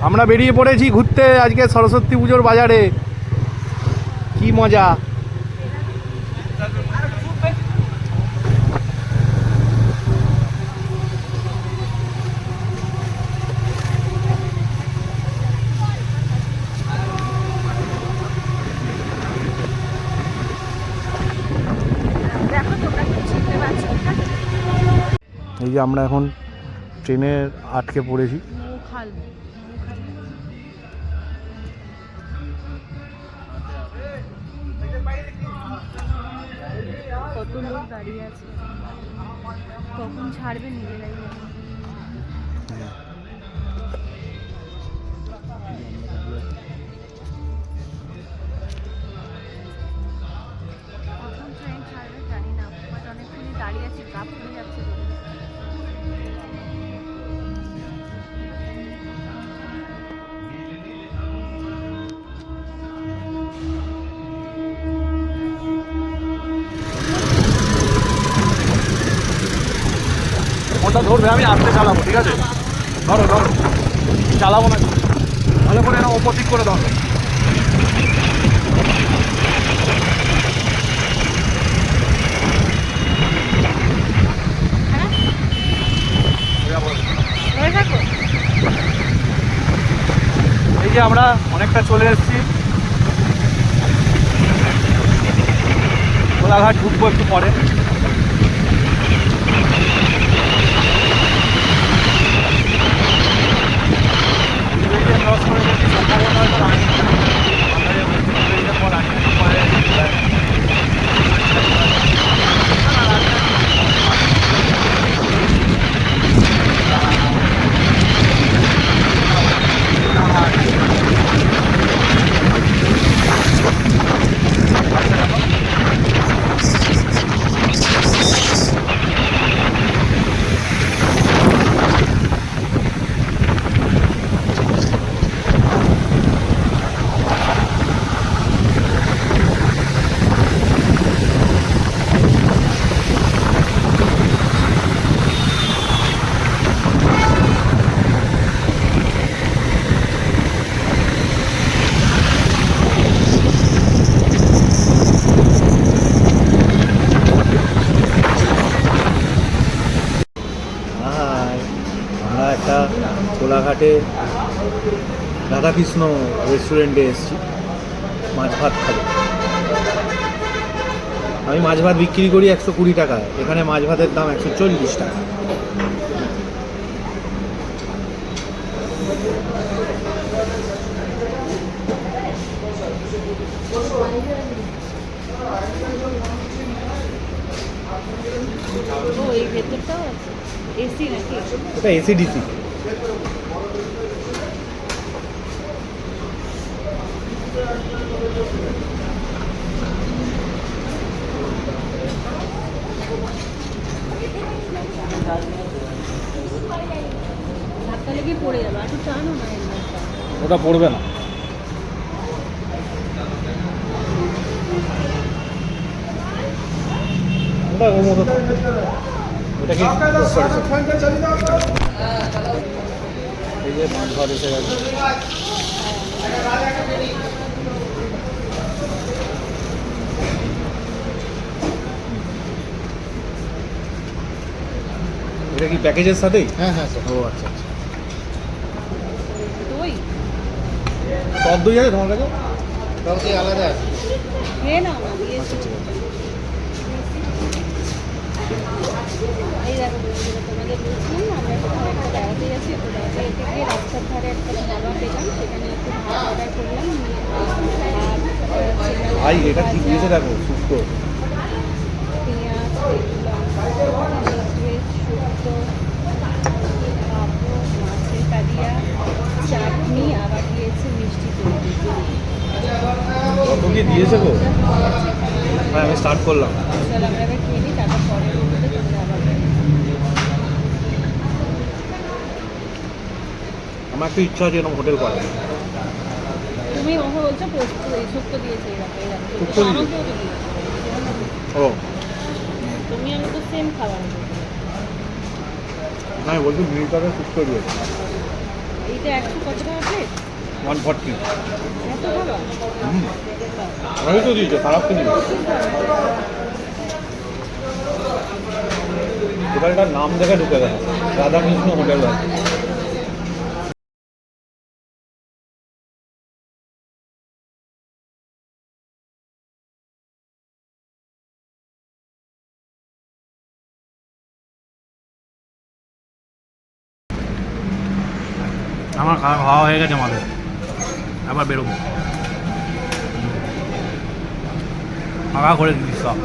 আমরা বেরিয়ে পড়েছি ঘুরতে আজকে সরস্বতী পুজোর বাজারে। কি মজা! এই যে আমরা এখন ট্রেনে আটকে পড়েছি। কত লোক দাঁড়িয়ে আছে, কখন ছাড়বে নিজেরাই জানে। কখন ট্রেন ছাড়বে জানি না, বাট অনেকক্ষণ দাঁড়িয়ে আছে, কাপ হয়ে যাচ্ছে। ফোনটা ধরবে, আমি আস্তে চালাবো, ঠিক আছে? ধরো ধরো, চালাবো না, ভালো করে না ওপর দিক করে দাও। এই যে আমরা অনেকটা চলে এসেছি, কোলাঘাট ঢুকবো একটু পরে। কোলাঘাটে রাধাকৃষ্ণ রেস্টুরেন্টে এসেছি মাছ ভাত খাবো। আমি মাছ ভাত বিক্রি করি 120 টাকায়, এখানে মাছ ভাতের দাম 140 টাকা। এটা এসিডিসি। ওটা পড়বে না। ওটা ওর মতো ওটা কি এই যে মাছ ভাত এসে গেছে। এটা কি প্যাকেজের সাথেই? হ্যাঁ হ্যাঁ স্যার। ও আচ্ছা আচ্ছা। টক দই আছে তোমার কাছে? টক দই আলাদা আছে। খেয়ে নাও। আচ্ছা ঠিক আছে। এই দেখো তোমাদের বলছিলাম আমরা কোথাও একটা বেড়াতে যাচ্ছি, তো বেড়াতে থেকে রাস্তার ধারে একটা ধাবা পেলাম, সেখানে একটু ভাত অর্ডার করলাম। ভাই এটা ঠিক দিয়েছে দেখো, শুক্তো, পেঁয়াজ, শুক্তো, পাঁপড়, মাছের কালিয়া, চাটনি, আবার দিয়েছে মিষ্টি দই। কত কি দিয়েছে গো? হ্যাঁ আমি স্টার্ট করলাম। চলো আমরা এবার খেয়ে নিই, তারপর পরে আমার একটু ইচ্ছা আছে এরকম হোটেল করার। তুমি ওকে বলছো পোস্ত শুক্তো দিয়েছে, এরকম শুক্তো দিয়েছে? ও তুমি আমি তো সেম খাবার। না বলছি মিল করে শুক্তো দিয়েছে। এইটা 100 কত টাকা প্লেট? 140। এত টাকা? আমি তো দিয়েছে, খারাপ তো নেই। হোটেলটার নাম দেখে ঢুকে গেল, রাধাকৃষ্ণ হোটেল। আমার খাওয়া হয়ে গেছে আমাদের, আবার বেরোবো। ফাঁকা করে দিস সব।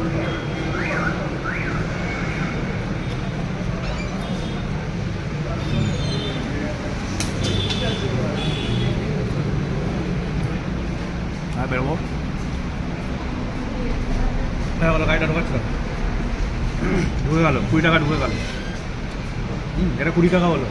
হ্যাঁ বেরোবো। হ্যাঁ বলো, গাড়িটা ঢোকাচ্ছিল, ঢুকে গেল 20 টাকা ঢুকে গেল। এটা 20 টাকা হলো।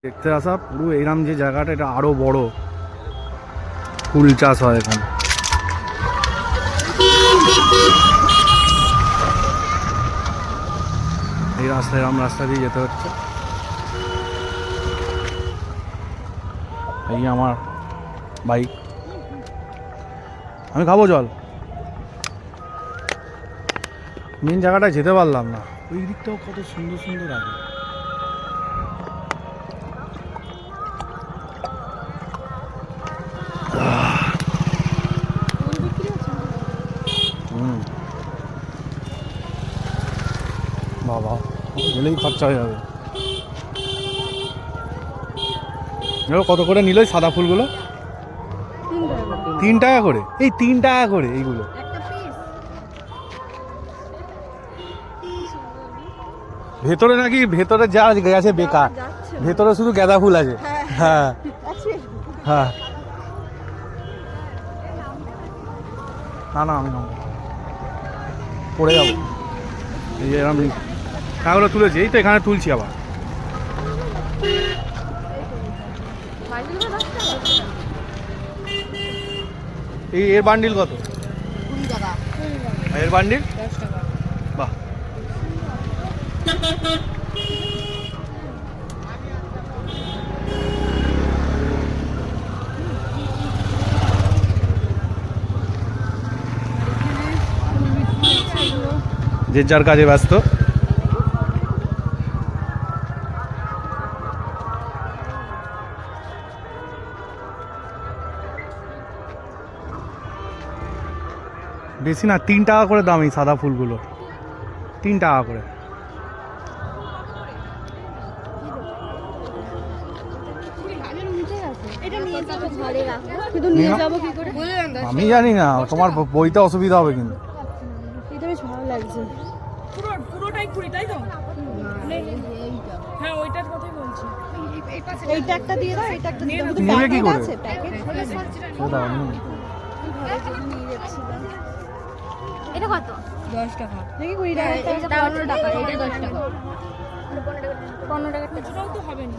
দেখতে আসা পুরো এরম যে জায়গাটা, এটা আরো বড় ফুল চাষ হয় এখানে। এই রাস্তা, এরম রাস্তা দিয়ে যেতে হচ্ছে। এই আমার বাইক, আমি খাবো জল। মেন জায়গাটায় যেতে পারলাম না, ওই দিকটাও কত সুন্দর সুন্দর আগে। বাবা গেলেই খরচা হয়ে যাবে। কত করে নিল সাদা ফুলগুলো? 3 টাকা করে। এই 3 টাকা করে এইগুলো। ভেতরে নাকি, ভেতরে যা গেছে বেকার, ভেতরে শুধু গাঁদা ফুল আছে। হ্যাঁ হ্যাঁ, না না আমি পড়ে যাবো। এই এরকম টাকাগুলো তুলেছি, এই তো এখানে তুলছি আবার। এই এর বান্ডিল কত? 20 টাকা। এর বান্ডিল 10 টাকা। বাহ। যে যার কাজে ব্যস্ত। বেশি না, 3 টাকা করে দাম এই সাদা ফুলগুলো, 3 টাকা করে। আমি জানি না, তোমার বইতে অসুবিধা হবে কিন্তু। এটা বেশ ভালো লাগছে। পুরোটাই 20, তাই তো? হ্যাঁ ওইটার কথাই বলছি। এইটা একটা দিয়ে দাও, এটা একটা দিয়ে দাও। নেবে কি করে? আছে প্যাকেট। ও দাও আমি ঘরের জন্য নিয়ে যাচ্ছিলাম। এটা কত? 10 টাকা। দেখি 20 টাকা। এটা 15 টাকা, এটা 10 টাকা। 15 টাকা। 15 টাকা তো হবে না।